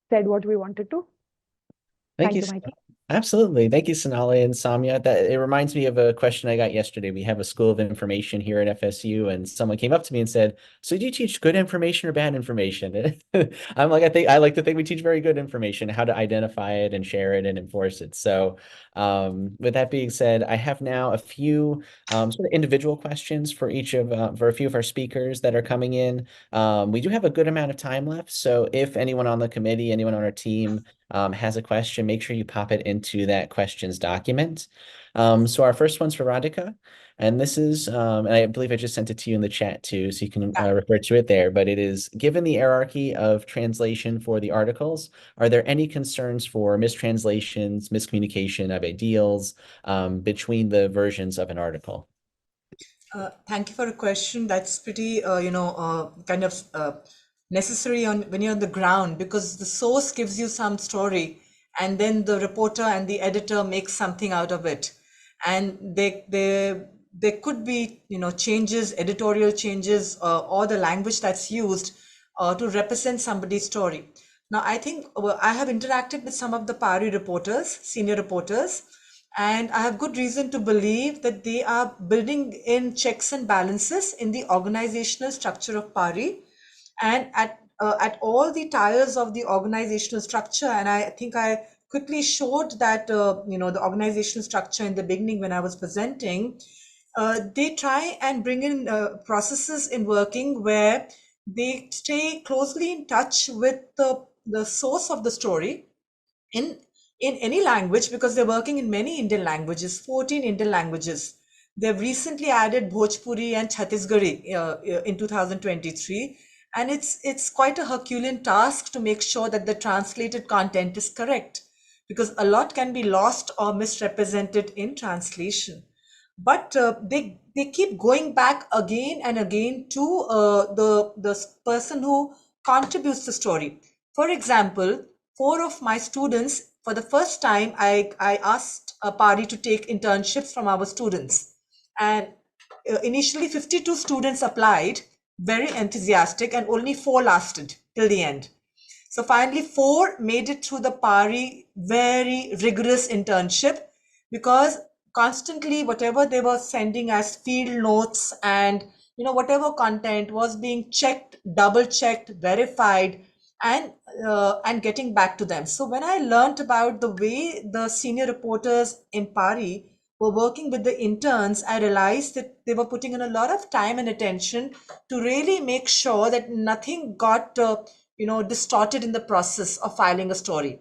said what we wanted to. Thank Thank you. you, Michael. Absolutely. Thank you, Sonali and Samya. That it reminds me of a question I got yesterday. We have a School of Information here at FSU, and someone came up to me and said, "So do you teach good information or bad information?" I'm like, I like to think we teach very good information, how to identify it and share it and enforce it. So with that being said, I have now a few sort of individual questions for each of for a few of our speakers that are coming in. We do have a good amount of time left. So if anyone on the committee, anyone on our team has a question, make sure you pop it into that questions document. So our first one's for Radhika, and this is, and I believe I just sent it to you in the chat too, so you can refer to it there, but it is, given the hierarchy of translation for the articles, are there any concerns for mistranslations, miscommunication of ideals between the versions of an article? Thank you for a question. That's pretty, kind of necessary when you're on the ground, because the source gives you some story and then the reporter and the editor make something out of it. And there could be, changes, editorial changes, or the language that's used to represent somebody's story. Now, I think I have interacted with some of the PARI reporters, senior reporters, and I have good reason to believe that they are building in checks and balances in the organizational structure of PARI and at all the tiers of the organizational structure. And I think I quickly showed that, the organizational structure in the beginning when I was presenting. They try and bring in processes in working where they stay closely in touch with the source of the story in any language, because they're working in many Indian languages, 14 Indian languages. They've recently added Bhojpuri and Chhattisgarhi in 2023. And it's quite a Herculean task to make sure that the translated content is correct, because a lot can be lost or misrepresented in translation. But they keep going back again and again to the person who contributes the story. For example, 4 of my students, for the first time, I asked PARI to take internships from our students. And initially 52 students applied, very enthusiastic, and only 4 lasted till the end. So finally 4 made it through the PARI very rigorous internship, because constantly whatever they were sending as field notes and whatever content was being checked, double checked, verified, and getting back to them. So when I learned about the way the senior reporters in PARI were working with the interns, I realized that they were putting in a lot of time and attention to really make sure that nothing got distorted in the process of filing a story.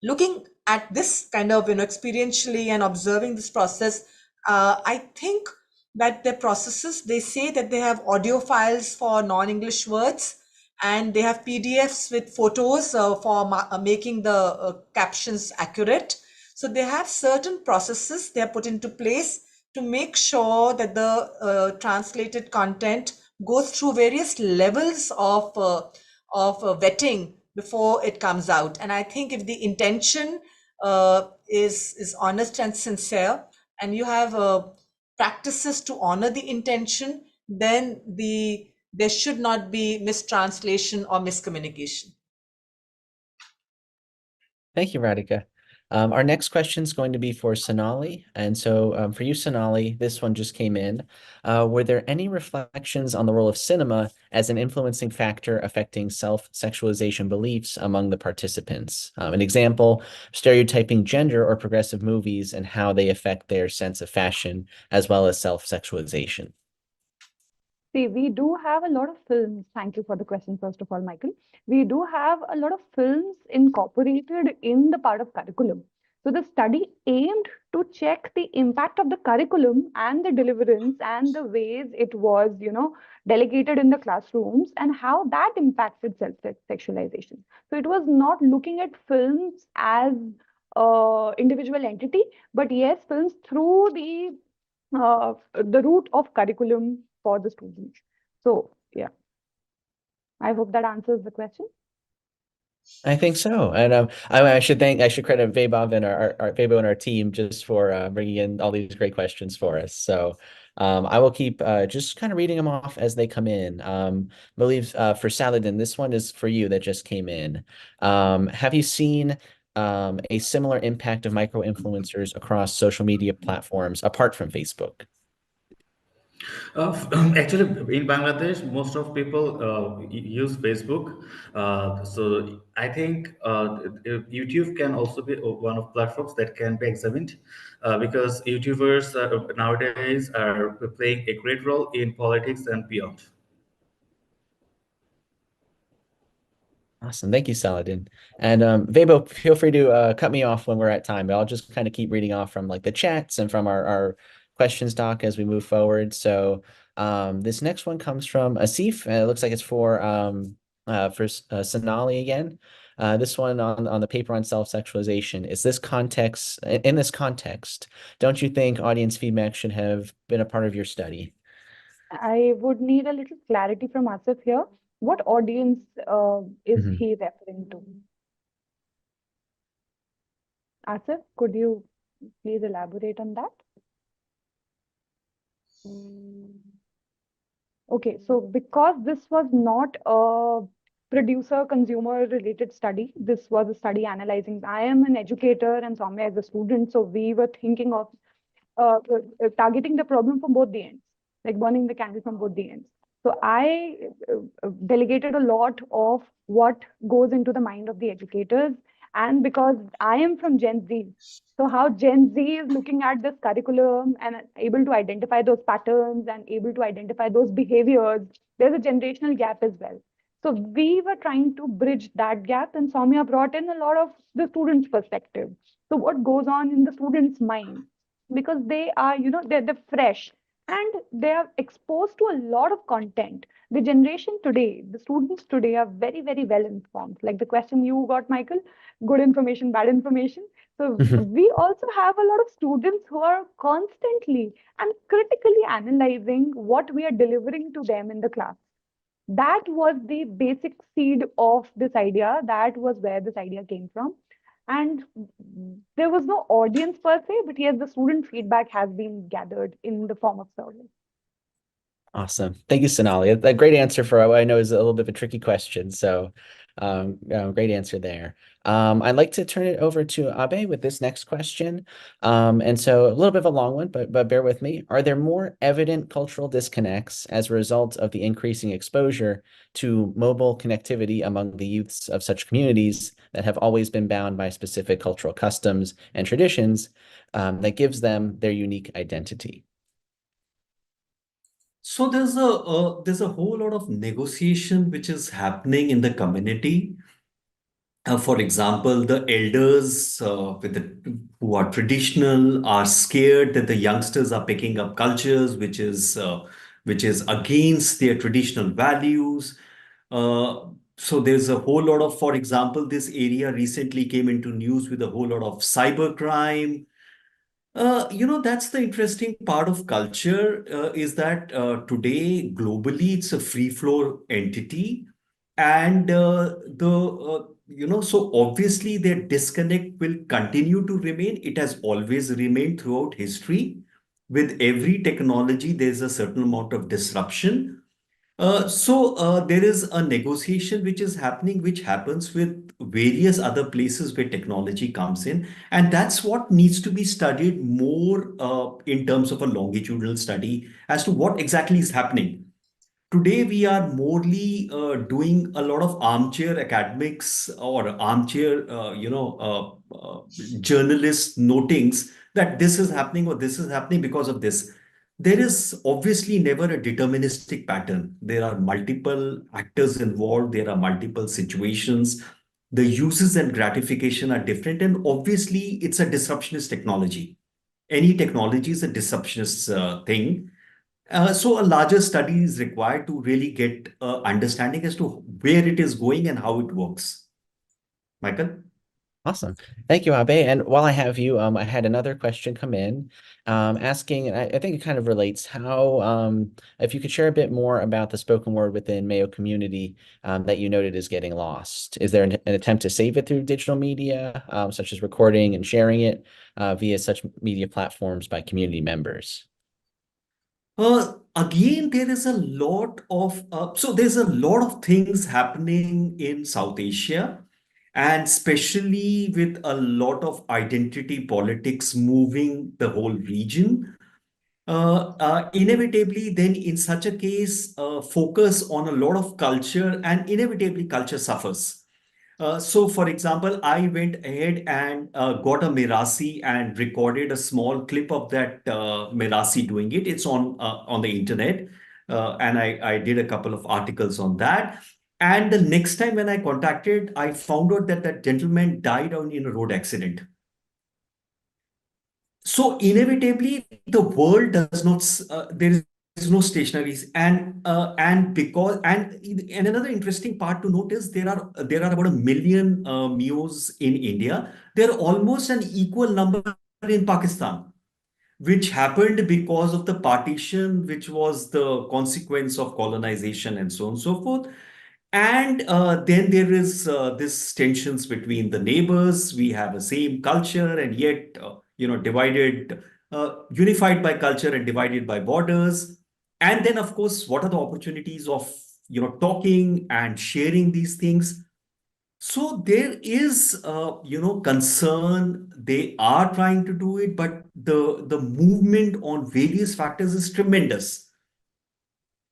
Looking at this kind of experientially and observing this process, I think that their processes, they say that they have audio files for non-English words, and they have PDFs with photos for making the captions accurate. So they have certain processes they are put into place to make sure that the translated content goes through various levels of vetting before it comes out. And I think if the intention is honest and sincere, and you have practices to honor the intention, then the there should not be mistranslation or miscommunication. Thank you, Radhika. Our next question is going to be for Sonali. And so for you, Sonali, this one just came in. Were there any reflections on the role of cinema as an influencing factor affecting self-sexualization beliefs among the participants? An example, stereotyping gender or progressive movies and how they affect their sense of fashion as well as self-sexualization. See, we do have a lot of films. Thank you for the question, first of all, Michael. We do have a lot of films incorporated in the part of curriculum. So the study aimed to check the impact of the curriculum and the deliverance and the ways it was, delegated in the classrooms and how that impacted self-sexualization. So it was not looking at films as individual entity, but yes, films through the route of curriculum for the students. So yeah, I hope that answers the question. I think so. And I should credit Vaibhav and our Vaibhav and our team just for bringing in all these great questions for us. So I will keep just kind of reading them off as they come in. I believe for Saladin, this one is for you that just came in. Have you seen a similar impact of micro-influencers across social media platforms apart from Facebook? Actually, in Bangladesh, most of people use Facebook. So I think YouTube can also be one of platforms that can be examined because YouTubers nowadays are playing a great role in politics and beyond. Awesome. Thank you, Saladin. And Vaibhav, feel free to cut me off when we're at time, but I'll just kind of keep reading off from like the chats and from our questions doc as we move forward. So this next one comes from Asif. It looks like it's for Sonali again. This one on the paper on self-sexualization. Is this context, in this context, don't you think audience feedback should have been a part of your study? I would need a little clarity from Asif here. What audience is Mhm. he referring to? Asif, could you please elaborate on that? Okay, so because this was not a producer consumer related study, this was a study analyzing. I am an educator and Soumya is a student, so we were thinking of targeting the problem from both the ends, like burning the candle from both the ends. So I delegated a lot of what goes into the mind of the educators. And because I am from Gen Z, so how Gen Z is looking at this curriculum and able to identify those patterns and able to identify those behaviors, there's a generational gap as well. So we were trying to bridge that gap, and Soumya brought in a lot of the students' perspective. So what goes on in the students' mind? Because they are, they're fresh and they are exposed to a lot of content. The generation today, the students today are very, very well informed. Like the question you got, Michael, good information, bad information. So we also have a lot of students who are constantly and critically analyzing what we are delivering to them in the class. That was the basic seed of this idea. That was where this idea came from. And there was no audience per se, but yes, the student feedback has been gathered in the form of survey. Awesome. Thank you, Sonali. A great answer for what I know is a little bit of a tricky question. So great answer there. I'd like to turn it over to Abe with this next question. And so a little bit of a long one, but bear with me. Are there more evident cultural disconnects as a result of the increasing exposure to mobile connectivity among the youths of such communities that have always been bound by specific cultural customs and traditions that gives them their unique identity? So there's a whole lot of negotiation which is happening in the community. For example, the elders who are traditional are scared that the youngsters are picking up cultures which is against their traditional values. So there's a whole lot of, for example, this area recently came into news with a whole lot of cybercrime. That's the interesting part of culture is that today globally it's a free flow entity, and so obviously their disconnect will continue to remain. It has always remained throughout history. With every technology, there's a certain amount of disruption. There is a negotiation which is happening, which happens with various other places where technology comes in, and that's what needs to be studied more in terms of a longitudinal study as to what exactly is happening. Today, we are morely doing a lot of armchair academics or armchair, journalist notings that this is happening or this is happening because of this. There is obviously never a deterministic pattern. There are multiple actors involved, there are multiple situations. The uses and gratification are different, and obviously, it's a disruptionist technology. Any technology is a disruptionist thing. So a larger study is required to really get understanding as to where it is going and how it works. Michael? Awesome. Thank you, Abe. And while I have you, I had another question come in asking, and I think it kind of relates how, if you could share a bit more about the spoken word within Mayo community that you noted is getting lost. Is there an attempt to save it through digital media, such as recording and sharing it via such media platforms by community members? Again, there is a lot of there's a lot of things happening in South Asia, and especially with a lot of identity politics moving the whole region. Inevitably, then in such a case, focus on a lot of culture, and inevitably culture suffers. So, for example, I went ahead and got a Mirasi and recorded a small clip of that Mirasi doing it. It's on the internet, and I did a couple of articles on that. And the next time when I contacted, I found out that that gentleman died in a road accident. So inevitably, the world does not. There is no stationaries, and because and another interesting part to note is there are about 1 million Mios in India. There are almost an equal number in Pakistan, which happened because of the partition, which was the consequence of colonization and so on and so forth. And then there is this tensions between the neighbors. We have the same culture, and yet divided, unified by culture and divided by borders. And then, of course, what are the opportunities of talking and sharing these things? So there is, concern. They are trying to do it, but the movement on various factors is tremendous.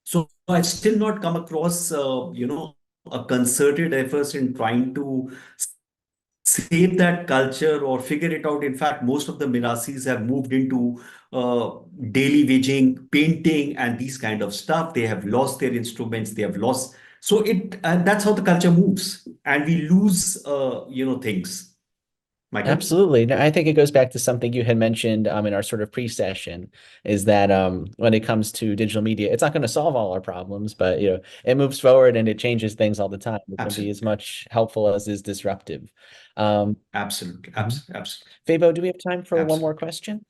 So I've still not come across, a concerted effort in trying to save that culture or figure it out. In fact, most of the Mirasis have moved into daily waging, painting, and these kind of stuff. They have lost their instruments. They have lost. So that's how the culture moves, and we lose, things. Michael? Absolutely. No, I think it goes back to something you had mentioned in our sort of pre-session, is that when it comes to digital media, it's not going to solve all our problems, but it moves forward and it changes things all the time. It can be as much helpful as is disruptive. Absolutely. Absolutely. Fabo, do we have time for one Absolutely. more question?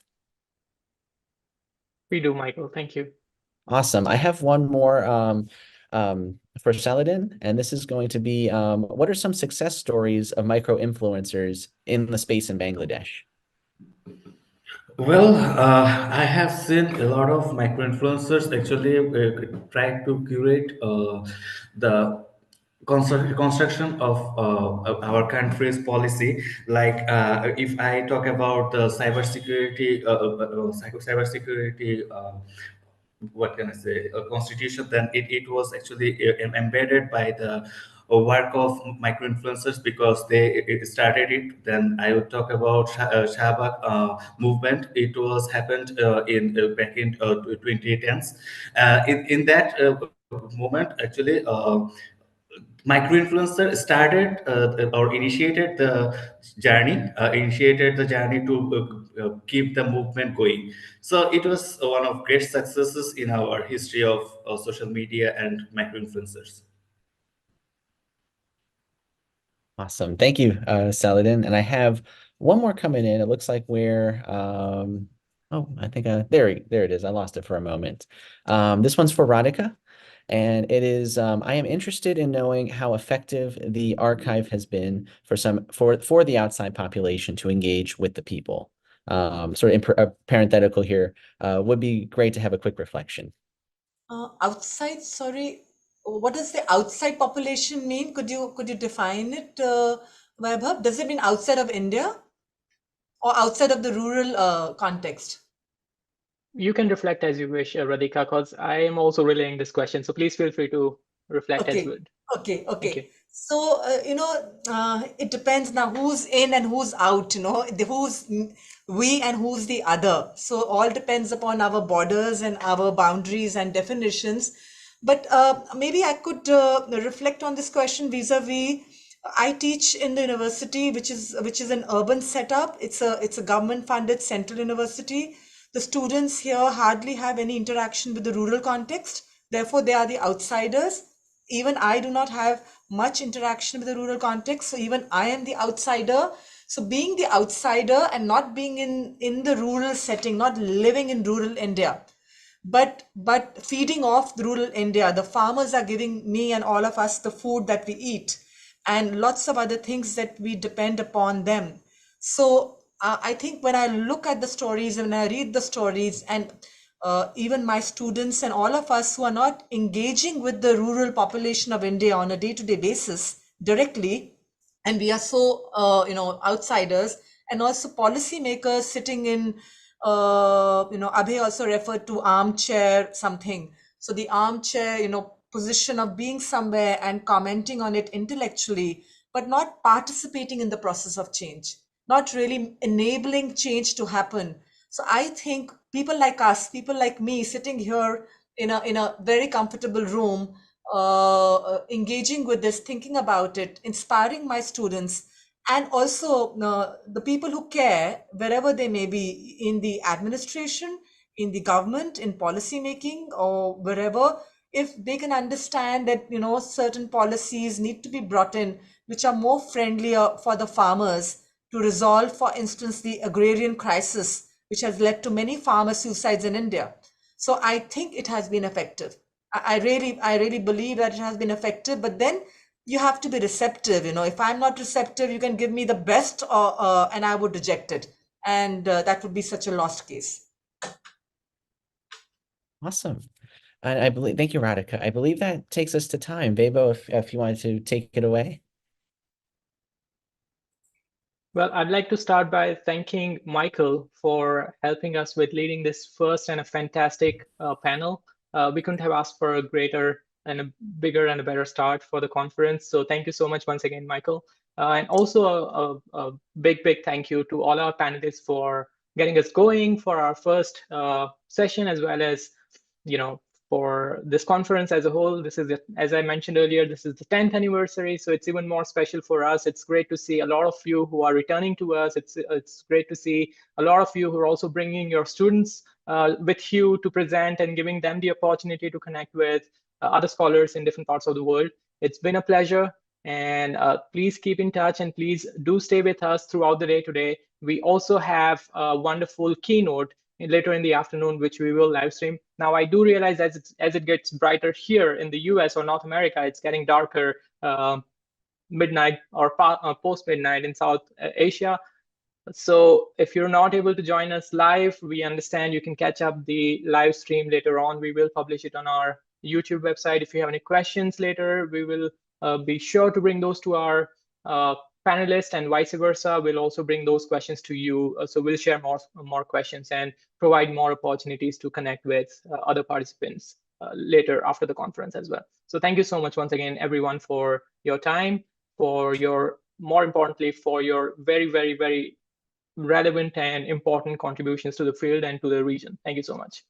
We do, Michael. Thank you. Awesome. I have one more for Saladin, and this is going to be what are some success stories of micro-influencers in the space in Bangladesh? Well, I have seen a lot of micro-influencers actually try to curate the construction of our country's policy. Like if I talk about the cybersecurity, cybersecurity. What can I say, a constitution, then it was actually embedded by the work of micro influencers, because it started it. Then I would talk about Shahbag movement. It was happened in back in 2010s. In that moment, actually, micro-influencer started or initiated the journey to keep the movement going. So it was one of great successes in our history of social media and micro-influencers. Awesome. Thank you, Saladin. And I have one more coming in. It looks like we're I think there it is. I lost it for a moment. This one's for Radhika. And it is, I am interested in knowing how effective the archive has been for the outside population to engage with the people. Sort of parenthetical here, would be great to have a quick reflection. Outside, sorry, what does the outside population mean? Could you define it, Vaibhav? Does it mean outside of India or outside of the rural context? You can reflect as you wish, Radhika, because I am also relaying this question. So please feel free to reflect as good. Okay. Thank you. So, it depends now who's in and who's out, who's we and who's the other. So all depends upon our borders and our boundaries and definitions. But maybe I could reflect on this question vis-a-vis. I teach in the university, which is an urban setup. It's a government-funded central university. The students here hardly have any interaction with the rural context. Therefore, they are the outsiders. Even I do not have much interaction with the rural context. So even I am the outsider. So being the outsider and not being in the rural setting, not living in rural India, but feeding off the rural India, the farmers are giving me and all of us the food that we eat and lots of other things that we depend upon them. So I think when I look at the stories and when I read the stories and even my students and all of us who are not engaging with the rural population of India on a day-to-day basis directly, and we are so outsiders, and also policymakers sitting in Abhay also referred to armchair something. So the armchair position of being somewhere and commenting on it intellectually, but not participating in the process of change, not really enabling change to happen. So I think people like us, people like me sitting here in a very comfortable room, engaging with this, thinking about it, inspiring my students, and also the people who care, wherever they may be, in the administration, in the government, in policy making, or wherever, if they can understand that certain policies need to be brought in which are more friendlier for the farmers to resolve, for instance, the agrarian crisis, which has led to many farmer suicides in India. So I think it has been effective. I really believe that it has been effective, but then you have to be receptive. If I'm not receptive, you can give me the best and I would reject it. And that would be such a lost case. Awesome. And I believe, thank you, Radhika. I believe that takes us to time. Bebo, if you wanted to take it away. Well, I'd like to start by thanking Michael for helping us with leading this first and a fantastic panel. We couldn't have asked for a greater and a bigger and a better start for the conference. So thank you so much once again, Michael. And also a big thank you to all our panelists for getting us going for our first session, as well as, for this conference as a whole. This is, as I mentioned earlier, this is the 10th anniversary, so it's even more special for us. It's great to see a lot of you who are returning to us. It's great to see a lot of you who are also bringing your students with you to present and giving them the opportunity to connect with other scholars in different parts of the world. It's been a pleasure, and please keep in touch, and please do stay with us throughout the day today. We also have a wonderful keynote later in the afternoon, which we will live stream. Now, I do realize as it gets brighter here in the US or North America, it's getting darker midnight or post midnight in South Asia. So if you're not able to join us live, we understand you can catch up the live stream later on. We will publish it on our YouTube website. If you have any questions later, we will be sure to bring those to our panelists, and vice versa. We'll also bring those questions to you. So we'll share more questions and provide more opportunities to connect with other participants later after the conference as well. So thank you so much once again, everyone, for your time, more importantly, for your very, very, very relevant and important contributions to the field and to the region. Thank you so much.